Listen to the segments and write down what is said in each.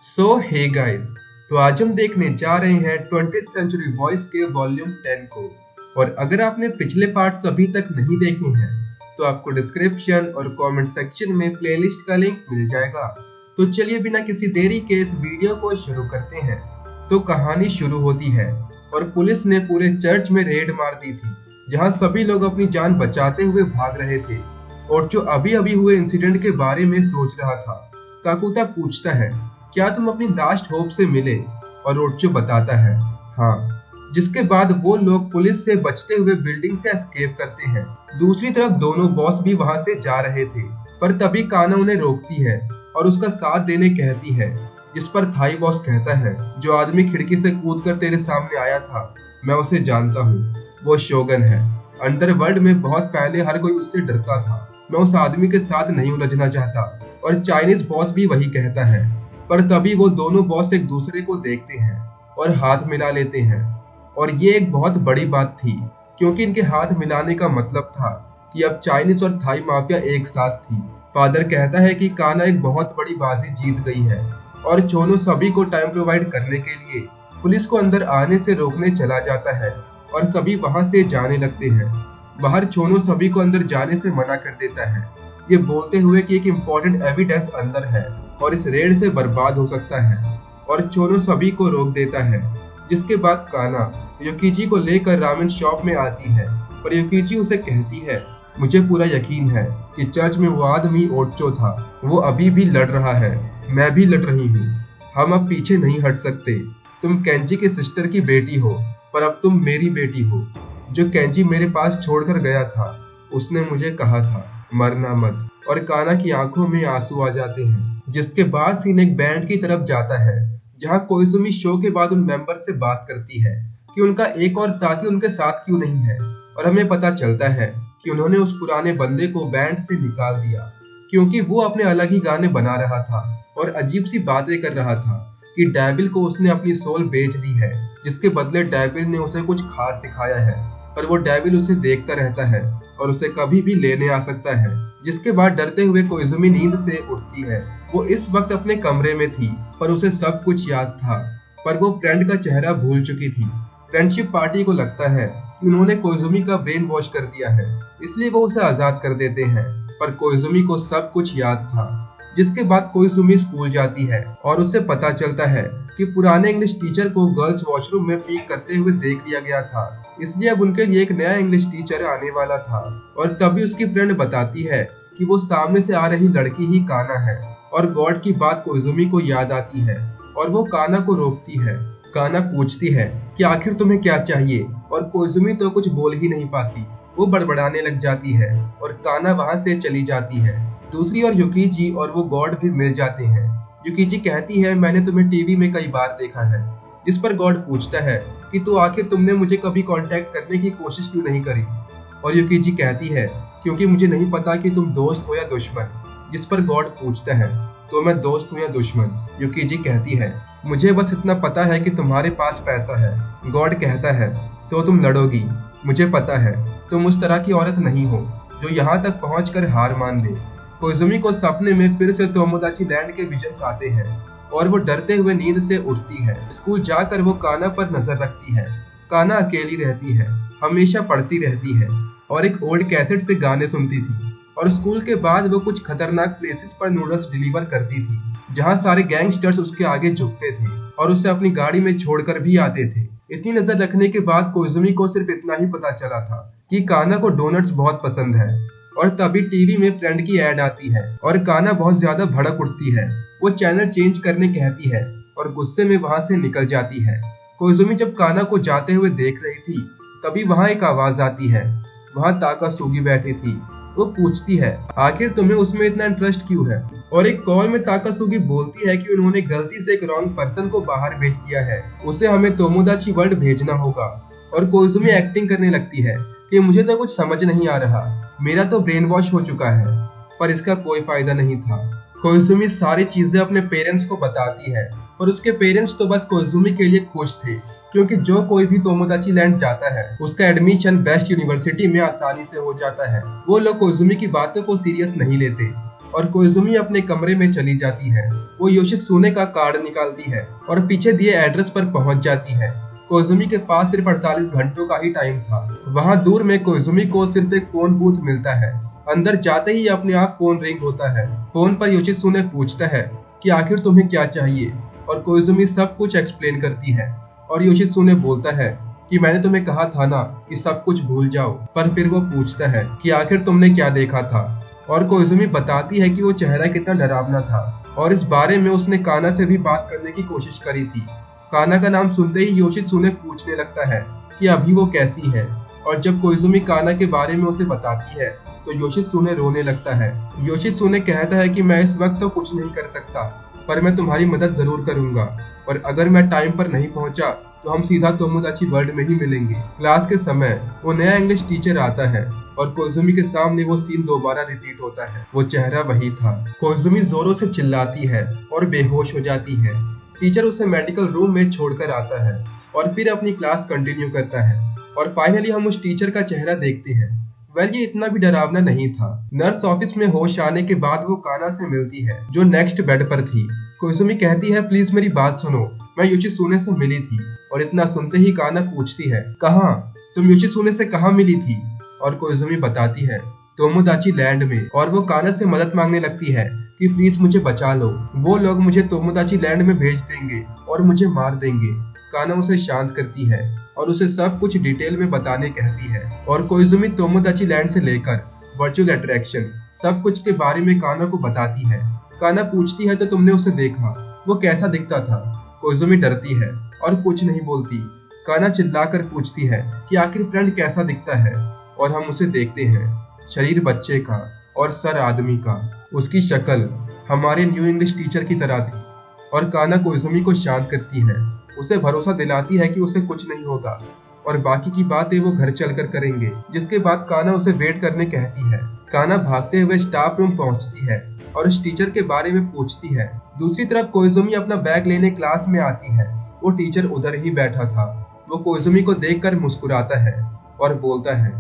Hey guys, तो आज हम देखने जा रहे हैं 20th सेंचुरी वॉइस के वॉल्यूम 10 को। और अगर आपने पिछले पार्ट्स अभी तक नहीं देखे हैं तो आपको डिस्क्रिप्शन और कमेंट सेक्शन में प्लेलिस्ट का लिंक मिल जाएगा। तो चलिए बिना किसी देरी के इस वीडियो को शुरू करते हैं। तो कहानी शुरू होती है और पुलिस ने पूरे चर्च में रेड मार दी थी, जहां सभी लोग अपनी जान बचाते हुए भाग रहे थे। और जो अभी अभी हुए इंसिडेंट के बारे में सोच रहा था। काकुता पूछता है, क्या तुम अपनी लास्ट होप से मिले? और ओर्चो बताता है, हाँ। जिसके बाद वो लोग पुलिस से बचते हुए बिल्डिंग से एस्केप करते हैं। दूसरी तरफ दोनों बॉस भी वहां से जा रहे थे, पर तभी काना उन्हें रोकती है और उसका साथ देने कहती है। जिस पर थाई बॉस कहता है, जो आदमी खिड़की से कूदकर तेरे सामने आया था, मैं उसे जानता हूँ, वो शोगन है। अंडरवर्ल्ड में बहुत पहले हर कोई उससे डरता था। मैं उस आदमी के साथ नहीं उलझना चाहता। और चाइनीज बॉस भी वही कहता है। पर तभी वो दोनों बॉस एक दूसरे को देखते हैं और हाथ मिला लेते हैं। और ये एक बहुत बड़ी बात थी, क्योंकि इनके हाथ मिलाने का मतलब था कि अब चाइनीज और थाई माफिया एक साथ थी। फादर कहता है कि काना एक बहुत बड़ी बाजी जीत गई है और चोनो सभी को टाइम प्रोवाइड करने के लिए पुलिस को अंदर आने से रोकने चला जाता है और सभी वहां से जाने लगते हैं। बाहर चोनो सभी को अंदर जाने से मना कर देता है, ये बोलते हुए कि एक इम्पोर्टेंट एविडेंस अंदर है और इस रेड से बर्बाद हो सकता है। और चोनो सभी को रोक देता है। जिसके बाद काना युकिची को लेकर रामेन शॉप में आती है, पर युकिची उसे कहती है, मुझे पूरा यकीन है कि चर्च में वो आदमी ओर्चो था। वो अभी भी लड़ रहा है, मैं भी लड़ रही हूँ। हम अब पीछे नहीं हट सकते। तुम केंजी के सिस्टर की बेटी हो, पर अब तुम मेरी बेटी हो। जो केंजी मेरे पास छोड़कर गया था, उसने मुझे कहा था, मरना मत। और काना की आंखों में आंसू आ जाते हैं। जिसके बाद सीन एक बैंड की तरफ जाता है, जहां कोइजुमी शो के बाद उन मेंबर से बात करती है कि उनका एक और साथी उनके साथ क्यों नहीं है। और हमें पता चलता है कि उन्होंने उस पुराने बंदे को बैंड से निकाल दिया, क्योंकि वो अपने अलग ही गाने बना रहा था और अजीब सी बातें कर रहा था कि डेविल को उसने अपनी सोल बेच दी है, जिसके बदले डेविल ने उसे कुछ खास सिखाया है। पर वो डेविल उसे देखता रहता है और उसे कभी भी लेने आ सकता है। जिसके बाद डरते हुए कोइजुमी नींद से उठती है। वो इस वक्त अपने कमरे में थी, पर उसे सब कुछ याद था। पर वो फ्रेंड का चेहरा भूल चुकी थी। फ्रेंडशिप पार्टी को लगता है कि उन्होंने कोइजुमी का ब्रेन वॉश कर दिया है, इसलिए वो उसे आजाद कर देते हैं। पर कोइजुमी को सब कुछ याद था। जिसके बाद कोइजुमी स्कूल जाती है और उससे पता चलता है कि पुराने इंग्लिश टीचर को गर्ल्स वॉशरूम में पीक करते हुए देख लिया गया था, इसलिए अब उनके लिए एक नया इंग्लिश टीचर आने वाला था। और तभी उसकी फ्रेंड बताती है कि वो सामने से आ रही लड़की ही काना है। और गॉड की बात कोइजुमी को याद आती है और वो काना को रोकती है। काना पूछती है कि आखिर तुम्हें क्या चाहिए, और कोइजुमी तो कुछ बोल ही नहीं पाती। वो बड़बड़ाने लग जाती है और काना वहां से चली जाती है। दूसरी ओर युकिची और वो गॉड भी मिल जाते हैं। युकिची कहती है, मैंने तुम्हें टीवी में कई बार देखा है। जिस पर गॉड पूछता है कि तो आखिर तुमने मुझे कभी कांटेक्ट करने की कोशिश क्यों नहीं करी? और युकिची कहती है, क्योंकि मुझे नहीं पता कि तुम दोस्त हो या दुश्मन। जिस पर गॉड पूछता है, तो मैं दोस्त हूँ या दुश्मन? युकिची कहती है, मुझे बस इतना पता है कि तुम्हारे पास पैसा है। गॉड कहता है, तो तुम लड़ोगी। मुझे पता है तुम उस तरह की औरत नहीं हो जो यहाँ तक पहुँचकर हार मान ले। कोइजुमी को सपने में फिर से तोमोदाची लैंड के विजन्स आते हैं और वो डरते हुए नींद से उठती है। स्कूल जाकर वो काना पर नजर रखती है। काना अकेली रहती है, हमेशा पढ़ती रहती है और एक ओल्ड कैसेट से गाने सुनती थी। और स्कूल के बाद वो कुछ खतरनाक प्लेसेस पर नूडल्स डिलीवर करती थी, जहाँ सारे गैंगस्टर्स उसके आगे झुकते थे और उसे अपनी गाड़ी में छोड़कर भी आते थे। इतनी नजर रखने के बाद कोइजुमी को सिर्फ इतना ही पता चला था कि काना को डोनट्स बहुत पसंद है। और तभी टीवी में फ्रेंड की एड आती है और काना बहुत ज्यादा भड़क उठती है। वो चैनल चेंज करने कहती है और गुस्से में वहां से निकल जाती है। कोइजुमी जब काना को जाते हुए देख रही थी, तभी वहां एक आवाज आती है। वहां ताकासुगी बैठी थी। वो पूछती है, आखिर तुम्हें उसमें इतना इंटरेस्ट क्यों है? और एक कॉल में ताकासुगी बोलती है कि उन्होंने गलती से एक रॉन्ग पर्सन को बाहर भेज दिया है, उसे हमें तोमोदाची वर्ल्ड भेजना होगा। और कोइजुमी एक्टिंग करने लगती है कि मुझे तो कुछ समझ नहीं आ रहा, मेरा तो ब्रेन वॉश हो चुका है। पर इसका कोई फायदा नहीं था। कोइजुमी सारी चीजें अपने पेरेंट्स को बताती है, पर उसके पेरेंट्स तो बस कोइजुमी के लिए खुश थे, क्योंकि जो कोई भी तोमोदाची लैंड जाता है उसका एडमिशन बेस्ट यूनिवर्सिटी में आसानी से हो जाता है। वो लोग कोइजुमी की बातों को सीरियस नहीं लेते। और कोइजुमी अपने कमरे में चली जाती है। वो योशित्सुने का कार्ड निकालती है और पीछे दिए एड्रेस पर पहुंच जाती है। कोइजुमी के पास सिर्फ 48 घंटों का ही टाइम था। वहाँ दूर में कोइजुमी को सिर्फ एक फोन बूथ मिलता है। अंदर जाते ही अपने आप फोन रिंग होता है। फोन पर योशित्सुने पूछता है कि आखिर तुम्हें क्या चाहिए, और कोइजुमी सब कुछ एक्सप्लेन करती है। और योशित्सुने बोलता है कि मैंने तुम्हें कहा था ना कि सब कुछ भूल जाओ। पर फिर वो पूछता है कि आखिर तुमने क्या देखा था, और कोइजुमी बताती है कि वो चेहरा कितना डरावना था और इस बारे में उसने काना से भी बात करने की कोशिश करी थी। काना का नाम सुनते ही योशित्सुने पूछने लगता है कि अभी वो कैसी है, और जब कोइजुमी काना के बारे में उसे बताती है तो योशित्सुने रोने लगता है। योशित्सुने कहता है कि मैं इस वक्त तो कुछ नहीं कर सकता, पर मैं तुम्हारी मदद जरूर करूंगा, और अगर मैं टाइम पर नहीं पहुंचा तो हम सीधा तोमोदाची वर्ल्ड में ही मिलेंगे। क्लास के समय वो नया इंग्लिश टीचर आता है और कोइजुमी के सामने वो सीन दोबारा रिपीट होता है। वो चेहरा वही था। कोइजुमी जोरों से चिल्लाती है और बेहोश हो जाती है। टीचर उसे मेडिकल रूम में छोड़कर आता है और फिर अपनी क्लास कंटिन्यू करता है, और फाइनली हम उस टीचर का चेहरा देखते हैं। ये इतना भी डरावना नहीं था। नर्स ऑफिस में होश आने के बाद वो काना से मिलती है जो नेक्स्ट बेड पर थी। कोइजुमी कहती है प्लीज मेरी बात सुनो, मैं योशित्सुने से मिली थी। और इतना सुनते ही काना पूछती है कहाँ? तुम योशित्सुने से कहाँ मिली थी? और कोइजुमी बताती है तोमोदाची लैंड में। और वो काना से मदद मांगने लगती है कि प्लीज मुझे बचा लो, वो लोग मुझे तोमोदाची लैंड में भेज देंगे और मुझे मार देंगे। काना उसे शांत करती है और उसे सब कुछ डिटेल में बताने कहती है। और कोइजुमी तोमोदाची लैंड से लेकर वर्चुअल अट्रैक्शन सब कुछ के बारे में काना को बताती है। काना पूछती है तो तुमने उसे देखा, वो कैसा दिखता था? कोइजुमी डरती है और कुछ नहीं बोलती। काना चिल्लाकर पूछती है कि आखिर फ्रेंड कैसा दिखता है, और हम उसे देखते हैं। शरीर बच्चे का और सर आदमी का। उसकी शक्ल हमारे न्यू इंग्लिश टीचर की तरह थी। और काना कोइजुमी को शांत करती है, उसे भरोसा दिलाती है कि उसे कुछ नहीं होगा और बाकी की बातें वो घर चलकर करेंगे। जिसके बाद काना उसे वेट करने कहती है। काना भागते हुए स्टाफ रूम पहुंचती है और उस टीचर के बारे में पूछती है। दूसरी तरफ कोइजुमी अपना बैग लेने क्लास में आती है। वो टीचर उधर ही बैठा था। वो कोइजुमी को देखकर मुस्कुराता है और बोलता है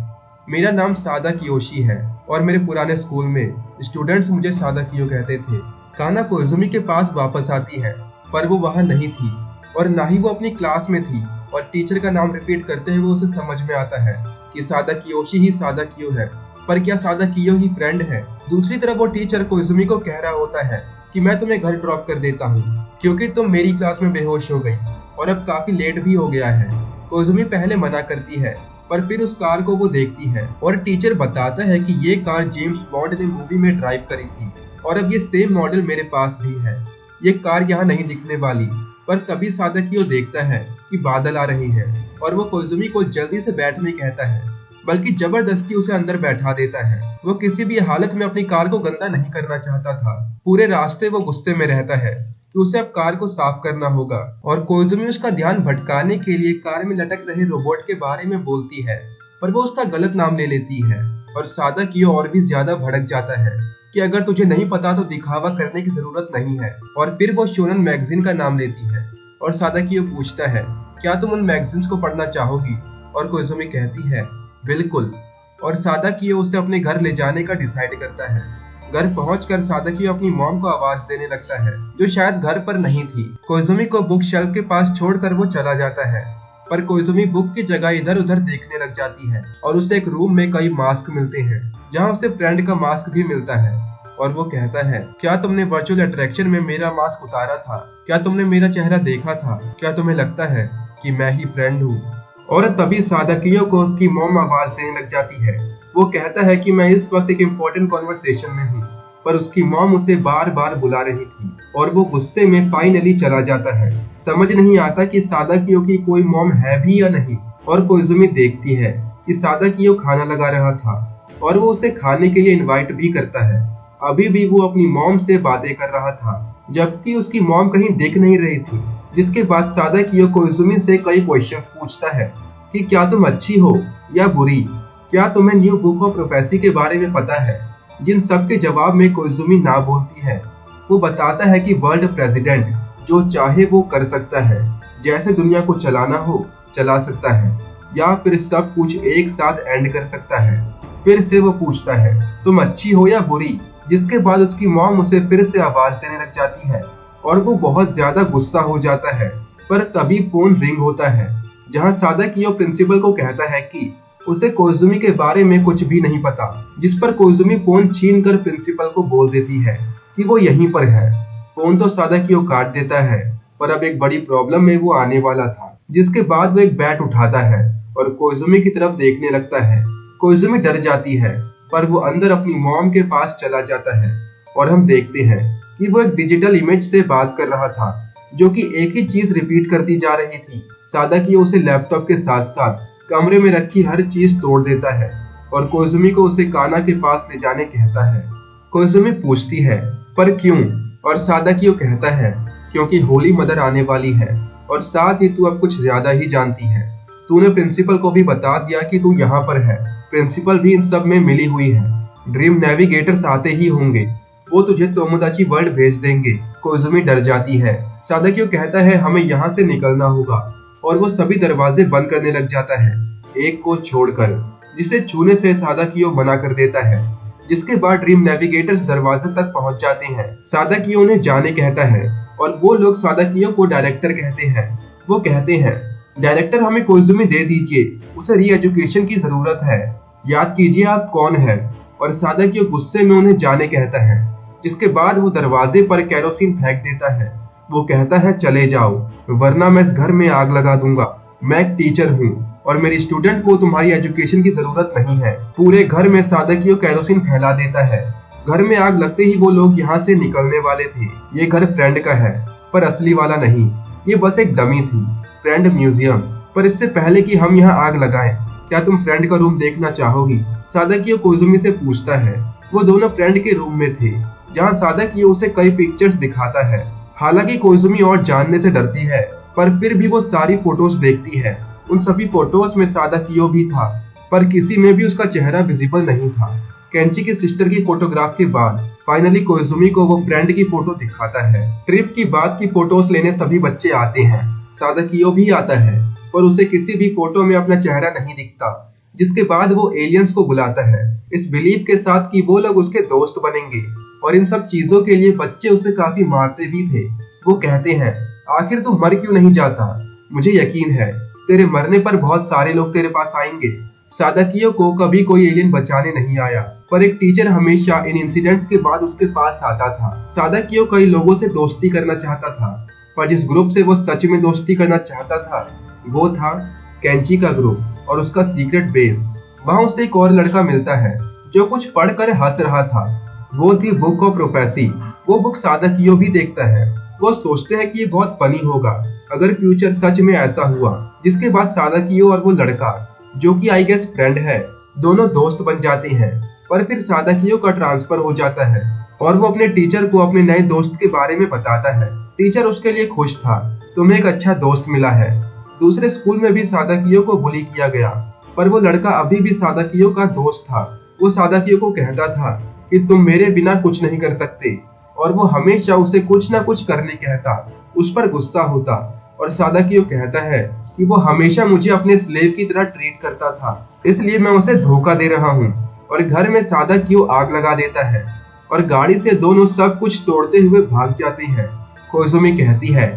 मेरा नाम सादा कियोशी है और मेरे पुराने स्कूल में स्टूडेंट्स मुझे सादा कियो कहते थे। काना कोइजुमी के पास वापस आती है, पर वो वहाँ नहीं थी और ना ही वो अपनी क्लास में थी। और टीचर का नाम रिपीट करते हुए उसे समझ में आता है कि सादा कियोशी ही सादा कियो है, पर क्या सादा कियो ही फ्रेंड है? दूसरी तरफ वो टीचर कोइजुमी को कह रहा होता है कि मैं तुम्हें घर ड्रॉप कर देता हूँ क्योंकि तुम मेरी क्लास में बेहोश हो गई और अब काफी लेट भी हो गया है। कोइजुमी पहले मना करती है, पर फिर उस कार को वो देखती है और टीचर बताता है कि ये कार जेम्स बॉन्ड ने मूवी में ड्राइव करी थी और अब ये सेम मॉडल मेरे पास भी है। ये कार यहाँ नहीं दिखने वाली। पर तभी सादा कियो देखता है कि बादल आ रहे हैं और वो कोइजुमी को जल्दी से बैठने कहता है, बल्कि जबरदस्ती उसे अंदर बैठा देता है। वो किसी भी हालत में अपनी कार को गंदा नहीं करना चाहता था। पूरे रास्ते वो गुस्से में रहता है कि उसे अब कार को साफ करना होगा और कोइजुमी उसका ध्यान भटकाने के लिए कार में लटक रहे रोबोट के बारे में बोलती है, पर वो उसका गलत नाम ले लेती है। और सादा कियो और भी ज्यादा भड़क जाता है कि अगर तुझे नहीं पता तो दिखावा करने की जरूरत नहीं है। और फिर वो शोनन मैगजीन का नाम लेती है और सादा कियो पूछता है क्या तुम उन मैगजीन्स को पढ़ना चाहोगी? और कोइजुमी कहती है बिल्कुल। और सादा कियो उसे अपने घर ले जाने का डिसाइड करता है। घर पहुंचकर सादा कियो अपनी मॉम को आवाज देने लगता है जो शायद घर पर नहीं थी। कोइजुमी को बुक शेल्फ के पास छोड़कर वो चला जाता है, पर कोइजुमी बुक की जगह इधर उधर देखने लग जाती है और उसे एक रूम में कई मास्क मिलते हैं जहां उसे फ्रेंड का मास्क भी मिलता है। और वो कहता है क्या तुमने वर्चुअल अट्रैक्शन में मेरा मास्क उतारा था? क्या तुमने मेरा चेहरा देखा था? क्या तुम्हें लगता है कि मैं ही फ्रेंड हूँ? और तभी सादा कियो को उसकी मॉम आवाज देने लग जाती है। वो कहता है कि मैं इस वक्त एक इम्पोर्टेंट कॉन्वर्सेशन में हूँ, पर उसकी मॉम उसे बार बार बुला रही थी और वो गुस्से में फाइनली चला जाता है। समझ नहीं आता कि सादा कियो की कोई मॉम है भी या नहीं। और कोइजुमी देखती है कि सादा कियो खाना लगा रहा था और वो उसे खाने के लिए इनवाइट भी करता है। अभी भी वो अपनी मॉम से बातें कर रहा था जबकि उसकी मॉम कहीं दिख नहीं रही थी। जिसके बाद सादा कियो कोइजुमी से कई क्वेश्चंस पूछता है कि क्या तुम अच्छी हो या बुरी? क्या तुम्हें न्यू बुक ऑफ प्रोफेसी के बारे में पता है? जिन सब के जवाब में कोइजुमी ना बोलती है। वो बताता है कि वर्ल्ड प्रेसिडेंट जो चाहे वो कर सकता है, जैसे दुनिया को चलाना हो चला सकता है या फिर सब कुछ एक साथ एंड कर सकता है। फिर से वो पूछता है तुम अच्छी हो या बुरी? जिसके बाद उसकी मॉम उसे फिर से आवाज देने लग जाती है और वो बहुत ज्यादा गुस्सा हो जाता है। पर तभी फोन रिंग होता है, जहाँ सादाकियो प्रिंसिपल को कहता है कि उसे कोइजुमी के बारे में कुछ भी नहीं पता, जिस पर कोइजुमी फोन छीनकर प्रिंसिपल को बोल देती है कि वो यहीं पर है। फोन तो सादाकियो काट देता है, पर अब एक बड़ी प्रॉब्लम में वो आने वाला था, जिसके बाद वो एक बैट उठाता है और कोइजुमी की तरफ देखने लगता है। कोइजुमी डर जाती है, पर वो अंदर अपनी मॉम के पास चला जाता है और हम देखते हैं कि वो एक डिजिटल इमेज से बात कर रहा था, जो कि एक ही चीज रिपीट करती जा रही थी। सादाकियो उसे लैपटॉप के साथ साथ कमरे में रखी हर चीज तोड़ देता है और कोइजुमी को उसे काना के पास ले जाने कहता है। कोइजुमी पूछती है, पर क्यों? और सादाकियो कहता है, क्योंकि होली मदर आने वाली है और साथ ही तू अब कुछ ज्यादा ही जानती है। तूने प्रिंसिपल को भी बता दिया कि तू यहाँ पर है। प्रिंसिपल भी इन सब में मिली हुई है। ड्रीम नेविगेटर्स आते ही होंगे, वो तुझे तोमोदाची वर्ल्ड भेज देंगे। कोइजुमी डर जाती है। सादाकियो कहता है, हमें यहाँ से निकलना होगा, और वो सभी दरवाजे बंद करने लग जाता है, एक को छोड़कर, जिसे छूने से सादाकियो मना कर देता है। जिसके बाद ड्रीम नेविगेटर्स दरवाजे तक पहुंच जाते हैं। सादाकियो उन्हें जाने कहता है और वो लोग सादाकियो को डायरेक्टर कहते हैं। वो कहते हैं, डायरेक्टर हमें कोइजुमी दे दीजिए, उसे री एजुकेशन की जरूरत है, याद कीजिए आप कौन है। और सादाकियो गुस्से में उन्हें जाने कहता है, जिसके बाद वो दरवाजे पर केरोसिन फेंक देता है। वो कहता है, चले जाओ, वरना मैं इस घर में आग लगा दूंगा। मैं एक टीचर हूँ और मेरी स्टूडेंट को तुम्हारी एजुकेशन की जरूरत नहीं है। पूरे घर में सादाकियो केरोसिन फैला देता है। घर में आग लगते ही वो लोग यहाँ से निकलने वाले थे। ये घर फ्रेंड का है, पर असली वाला नहीं, ये बस एक डमी थी, फ्रेंड म्यूजियम। पर इससे पहले कि हम यहाँ आग लगाएं, क्या तुम फ्रेंड का रूम देखना चाहोगी? सादाकियो कोइजुमी से पूछता है। वो दोनों फ्रेंड के रूम में थे, जहाँ सादाकियो उसे कई पिक्चर्स दिखाता है। हालांकि कोइजुमी और जानने से डरती है, पर फिर भी वो सारी फोटोज देखती है। उन सभी फोटोज में सादाकियो भी था, पर किसी में भी उसका चेहरा विजिबल नहीं था। केंची की सिस्टर की फोटोग्राफ के बाद फाइनली कोइजुमी को वो फ्रेंड की फोटो दिखाता है। ट्रिप की बाद की फोटोज लेने सभी बच्चे आते हैं। सादाकियो भी आता है, पर उसे किसी भी फोटो में अपना चेहरा नहीं दिखता। जिसके बाद वो एलियंस को बुलाता है, इस बिलीव के साथ कि वो लोग उसके दोस्त बनेंगे। और इन सब चीजों के लिए बच्चे उसे काफी मारते भी थे। वो कहते हैं, आखिर तू मर क्यों नहीं जाता? मुझे यकीन है तेरे मरने पर बहुत सारे लोग तेरे पास आएंगे। सादाकियो को कभी कोई एलियन बचाने नहीं आया, पर एक टीचर हमेशा इन इंसिडेंट्स के बाद उसके पास आता था। सादाकियो कई लोगों से दोस्ती करना चाहता था, पर जिस ग्रुप से वो सच में दोस्ती करना चाहता था वो था केंची का ग्रुप और उसका सीक्रेट बेस। वहाँ उसे एक और लड़का मिलता है जो कुछ पढ़कर हंस रहा था। वो थी बुक ऑफ प्रोफेसी। वो बुक सादाकियो भी देखता है। वो सोचते हैं कि ये बहुत फनी होगा अगर फ्यूचर सच में ऐसा हुआ। जिसके बाद सादाकियो और वो लड़का, जो कि आई गेस फ्रेंड है, दोनों दोस्त बन जाते हैं। पर फिर सादाकियो का ट्रांसफर हो जाता है और वो अपने टीचर को अपने नए दोस्त के बारे में बताता है। टीचर उसके लिए खुश था, तुम्हें एक अच्छा दोस्त मिला है। दूसरे स्कूल में भी सादाकियो को बुली किया गया, पर वो लड़का अभी भी सादाकियो का दोस्त था। वो सादाकियो को कहता था कि तुम मेरे बिना कुछ नहीं कर सकते, और वो हमेशा उसे कुछ ना कुछ करने कहता। उस पर गुस्सा होता और सादाकियो कहता है कि वो हमेशा मुझे अपने स्लेव की तरह ट्रीट करता था, इसलिए मैं उसे धोखा दे रहा हूँ। और घर में सादाकियो आग लगा देता है और गाड़ी से दोनों सब कुछ तोड़ते हुए भाग जाते हैं। कोइजुमी कहती है,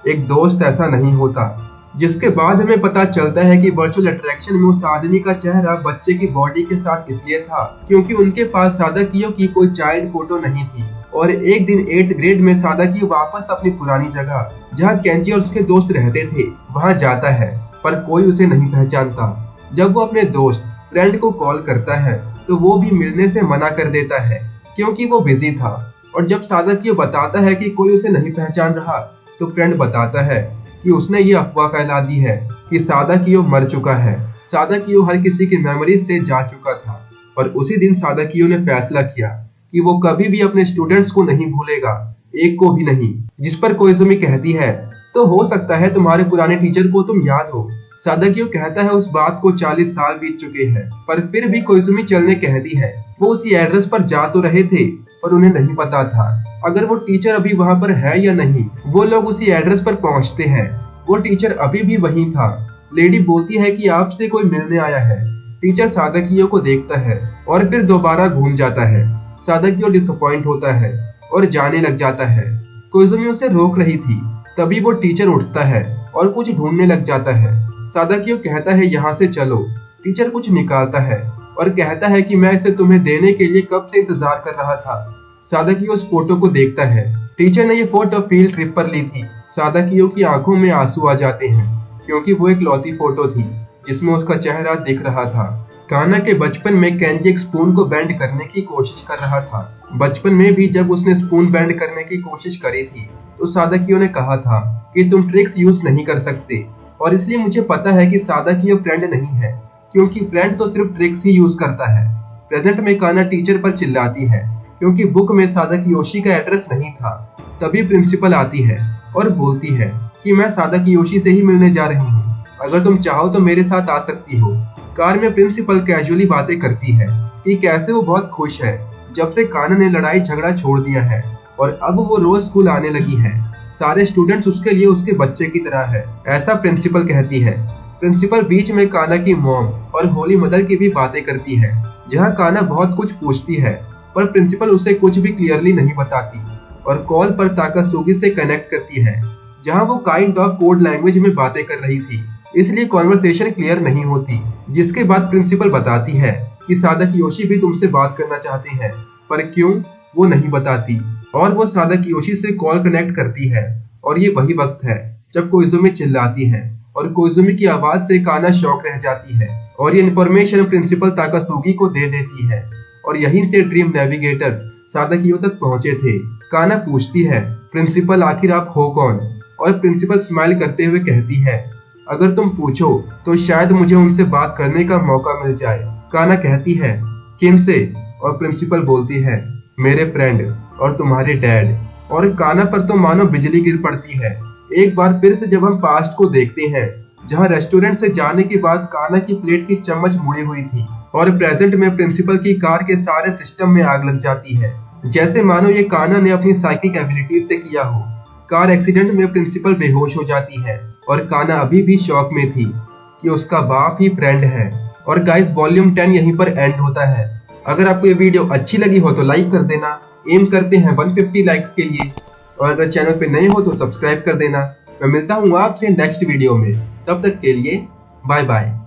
एक दोस्त ऐसा नहीं होता। जिसके बाद हमें पता चलता है कि वर्चुअल अट्रैक्शन में उस आदमी का चेहरा बच्चे की बॉडी के साथ इसलिए था क्योंकि उनके पास सादाकियो की कोई चाइल्ड फोटो नहीं थी। और एक दिन 8th ग्रेड में सादाकियो वापस अपनी पुरानी जगह जहाँ केंजी और उसके दोस्त रहते थे वहाँ जाता है, पर कोई उसे नहीं पहचानता। जब वो अपने दोस्त फ्रेंड को कॉल करता है तो वो भी मिलने से मना कर देता है क्योंकि वो बिजी था। और जब सादाकियो बताता है कि कोई उसे नहीं पहचान रहा तो फ्रेंड बताता है कि उसने ये अफवाह फैला दी है कि सादाकियो मर चुका है। सादाकियो हर किसी की मेमोरीज से जा चुका था और उसी दिन सादाकियो ने फैसला किया कि वो कभी भी अपने स्टूडेंट्स को नहीं भूलेगा, एक को भी नहीं। जिस पर कोइजुमी कहती है, तो हो सकता है तुम्हारे पुराने टीचर को तुम याद हो। सादाकियो कहता है उस बात को 40 साल बीत चुके हैं, पर फिर भी कोइजुमी चलने कहती है। वो उसी एड्रेस पर जा तो रहे थे पर उन्हें नहीं पता था अगर वो टीचर अभी वहाँ पर है या नहीं। वो लोग उसी एड्रेस पर पहुँचते हैं। वो टीचर अभी भी वहीं था। लेडी बोलती है कि आपसे कोई मिलने आया है। टीचर सादाकियो को देखता है और फिर दोबारा घूम जाता है। सादाकियो डिसअपॉइंट होता है और जाने लग जाता है। कोइजुमी उसे रोक रही थी, तभी वो टीचर उठता है और कुछ ढूंढने लग जाता है। सादाकियो कहता है यहाँ से चलो। टीचर कुछ निकालता है और कहता है कि मैं इसे तुम्हें देने के लिए कब से इंतजार कर रहा था। सादाकियो उस फोटो को देखता है। टीचर ने ये फोटो फील्ड ट्रिप पर ली थी। सादाकियो की आंखों में आंसू आ जाते हैं क्योंकि वो एक लौती फोटो थी जिसमें उसका चेहरा दिख रहा था। काना के बचपन में केंजी एक स्पून को बेंड करने की कोशिश कर रहा था। बचपन में भी जब उसने स्पून बेंड करने की कोशिश करी थी तो सादाकियो ने कहा था कि तुम ट्रिक्स यूज नहीं कर सकते, और इसलिए मुझे पता है कि सादाकियो फ्रेंड नहीं है क्योंकि फ्रेंड तो सिर्फ ट्रिक्स ही यूज करता है। प्रेजेंट में काना टीचर पर चिल्लाती है क्योंकि बुक में सादाकियोशी का एड्रेस नहीं था। तभी प्रिंसिपल आती है और बोलती है कि मैं सादाकियोशी से ही मिलने जा रही हूँ, अगर तुम चाहो तो मेरे साथ आ सकती हो। कार में प्रिंसिपल कैजुअली बातें करती है कि कैसे वो बहुत खुश है जब से काना ने लड़ाई झगड़ा छोड़ दिया है और अब वो रोज स्कूल आने लगी है। सारे स्टूडेंट्स उसके लिए उसके बच्चे की तरह है, ऐसा प्रिंसिपल कहती है। प्रिंसिपल बीच में काना की मॉम और होली मदर की भी बातें करती है, जहाँ काना बहुत कुछ पूछती है पर प्रिंसिपल उसे कुछ भी क्लियरली नहीं बताती और कॉल पर ताकासुगी से कनेक्ट करती है, जहाँ वो काइंड ऑफ कोड लैंग्वेज में बातें कर रही थी, इसलिए कॉन्वर्सेशन क्लियर नहीं होती। जिसके बाद प्रिंसिपल बताती है कि सादाकियोशी भी तुमसे बात करना चाहते हैं, पर क्यों वो नहीं बताती, और वो सादाकियोशी से कॉल कनेक्ट करती है। और ये वही वक्त है जब कोइजुमी चिल्लाती है और कोइजुमी की आवाज से काना शॉक रह जाती है और ये इन्फॉर्मेशन प्रिंसिपल ताकासुगी को दे देती है, और यहीं से ड्रीम नेविगेटर्स सादाकियो तक पहुंचे थे। काना पूछती है प्रिंसिपल आखिर आप हो कौन, और प्रिंसिपल स्माइल करते हुए कहती है अगर तुम पूछो तो शायद मुझे उनसे बात करने का मौका मिल जाए। काना कहती है किनसे, और प्रिंसिपल बोलती है मेरे फ्रेंड और तुम्हारे डैड। और काना पर तो मानो बिजली गिर पड़ती है। एक बार फिर से जब हम पास्ट को देखते हैं, जहां रेस्टोरेंट से जाने के बाद काना की प्लेट की चम्मच मुड़ी हुई थी और प्रेजेंट में प्रिंसिपल की कार के सारे सिस्टम में आग लग जाती है, जैसे मानो ये काना ने अपनी साइकिक एबिलिटीज से किया हो। कार एक्सीडेंट में प्रिंसिपल बेहोश हो जाती है और काना अभी भी शॉक में थी कि उसका बाप ही फ्रेंड है। और गाइस वॉल्यूम 10 यहीं पर एंड होता है। अगर आपको ये वीडियो अच्छी लगी हो तो लाइक कर देना, एम करते हैं 150 लाइक्स के लिए, और अगर चैनल पे नए हो तो सब्सक्राइब कर देना। मैं मिलता हूँ आपसे नेक्स्ट वीडियो में, तब तक के लिए बाय बाय।